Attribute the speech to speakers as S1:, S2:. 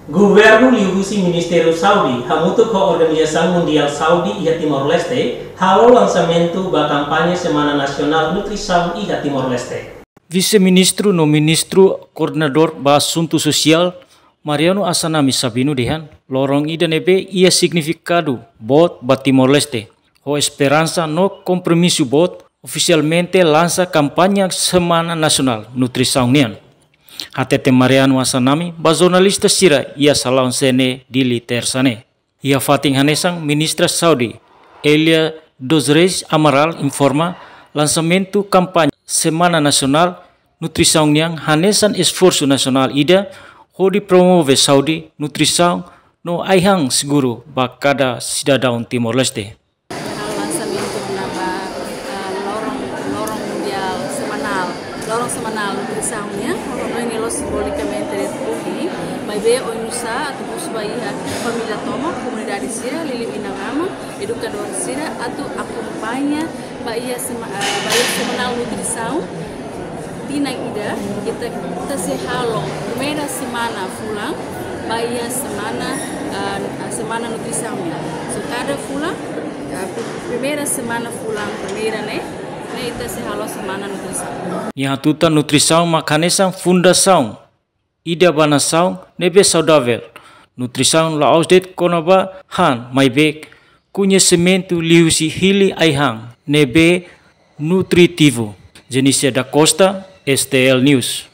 S1: Governo liusi Ministério Saudi hamutu com a Organização Mundial Saudi e Timor-Leste halo lançamento da campanha Semana Nacional Nutrição e Timor-Leste.
S2: Vice-Ministro no Ministro Coordenador ba Assunto Social Mariano Asanami Sabino dehan lorong ida nebe ia significado bot ba Timor-Leste. Ho esperança no compromisso bot oficialmente lança campanha Semana Nacional Nutrição nian. Hatete Mariano Asanami ba jornalista sira ia salão sene dili tersane. Ia fating hanesang Ministra Saudi Elia dos Reis Amaral informa lançamento campanha Semana Nacional Nutrição niang hanesan esforço nacional ida hodi promove Saudi nutrição no aihang seguro ba cada cidadão Timor-Leste.
S3: Lorong semanal nutriçãonya, orang ini simbolicamente republik, mas be onusa atau pusbaiha família toma comunidade sira lili inangama educador sira atau acompanha bahia semanal nutrição tinang ida kita sehalo primeira semana fulang bahia semana nutriçãonya so cada fulang primeira semana fulang primeira ita sehalo semana nutrição.
S2: Yang tuta nutrição makanesang fundação ida banação nebe saudável. Nutrição laos det konaba han maibek conhecimento liusi hili aihang nebe nutritivo. Genícia da Costa, STL News.